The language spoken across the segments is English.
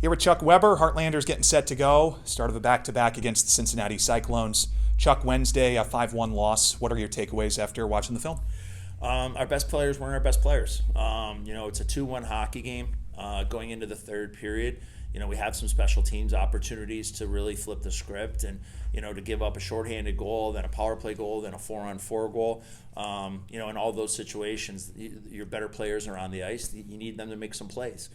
Here with Chuck Weber, Heartlanders getting set to go. Start of a back-to-back against the Cincinnati Cyclones. Chuck, Wednesday, a 5-1 loss. What are your takeaways after watching the film? Our best players weren't our best players. It's a 2-1 hockey game going into the third period. We have some special teams opportunities to really flip the script and, to give up a shorthanded goal, then a power play goal, then a 4-on-4 goal. In all those situations, your better players are on the ice. You need them to make some plays.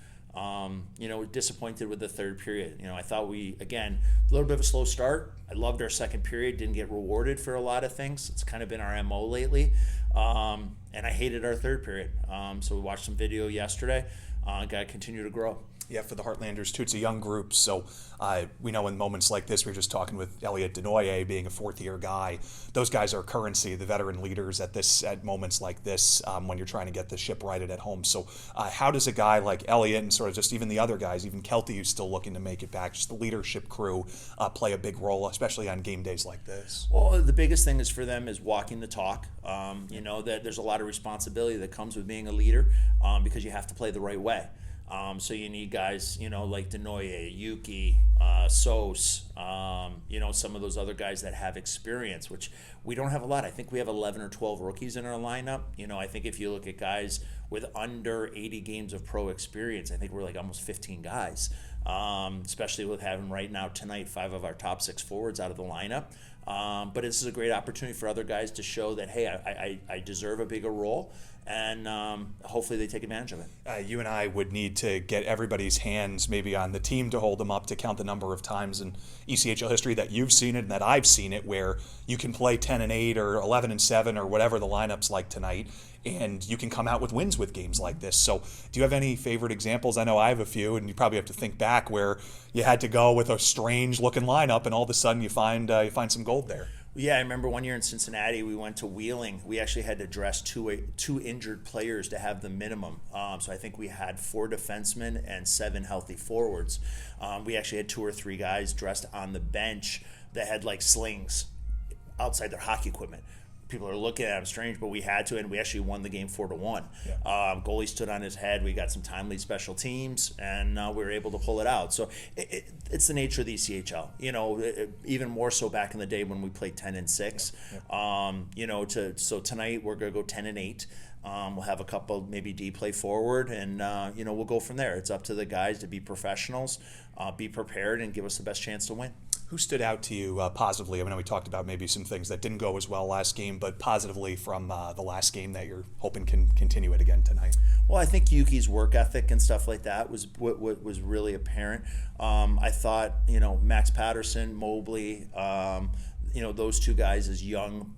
Disappointed with the third period. I thought again, a little bit of a slow start. I loved our second period, didn't get rewarded for a lot of things. It's kind of been our MO lately. And I hated our third period. So we watched some video yesterday. Got to continue to grow. Yeah, for the Heartlanders, too, it's a young group, so we know in moments like this, we were just talking with Elliot Denoye being a fourth-year guy, those guys are currency, the veteran leaders at moments like this when you're trying to get the ship righted at home. So how does a guy like Elliot and sort of just even the other guys, even Kelty who's still looking to make it back, just the leadership crew play a big role, especially on game days like this? Well, the biggest thing is for them is walking the talk. That there's a lot of responsibility that comes with being a leader because you have to play the right way. So you need guys, like Denoye, Yuki, Sos, some of those other guys that have experience, which we don't have a lot. I think we have 11 or 12 rookies in our lineup. I think if you look at guys with under 80 games of pro experience, I think we're like almost 15 guys, especially with having right now tonight 5 of our top 6 forwards out of the lineup. But this is a great opportunity for other guys to show that, hey, I deserve a bigger role, and hopefully they take advantage of it. You and I would need to get everybody's hands maybe on the team to hold them up to count the number of times in ECHL history that you've seen it and that I've seen it where you can play 10-8 or 11-7 or whatever the lineup's like tonight, and you can come out with wins with games like this. So do you have any favorite examples? I know I have a few, and you probably have to think back where you had to go with a strange-looking lineup, and all of a sudden you find some gold there. Yeah, I remember one year in Cincinnati, we went to Wheeling. We actually had to dress two injured players to have the minimum. So I think we had 4 defensemen and 7 healthy forwards. We actually had 2 or 3 guys dressed on the bench that had like slings outside their hockey equipment. People are looking at them strange, but we had to, and we actually won the game 4-1. Yeah. Goalie stood on his head. We got some timely special teams, and we were able to pull it out. So it's the nature of the ECHL. Even more so back in the day when we played 10-6. Yeah. So tonight we're gonna go 10-8. We'll have a couple maybe D play forward, and we'll go from there. It's up to the guys to be professionals, be prepared, and give us the best chance to win. Who stood out to you positively? I know we talked about maybe some things that didn't go as well last game, but positively from the last game that you're hoping can continue it again tonight. Well, I think Yuki's work ethic and stuff like that was what was really apparent. I thought, Max Patterson, Mobley, those 2 guys as young,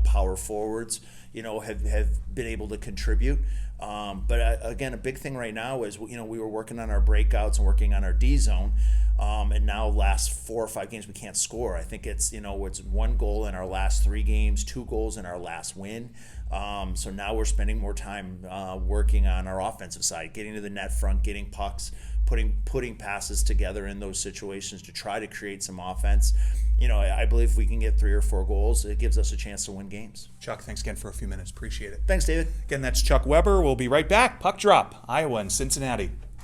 power forwards, have been able to contribute. But again, a big thing right now is, we were working on our breakouts and working on our D zone. And now last 4 or 5 games we can't score. I think it's 1 goal in our last 3 games, 2 goals in our last win. So now we're spending more time working on our offensive side, getting to the net front, getting pucks, putting passes together in those situations to try to create some offense. I believe if we can get 3 or 4 goals, it gives us a chance to win games. Chuck, thanks again for a few minutes. Appreciate it. Thanks, David. Again, that's Chuck Weber. We'll be right back. Puck drop, Iowa and Cincinnati.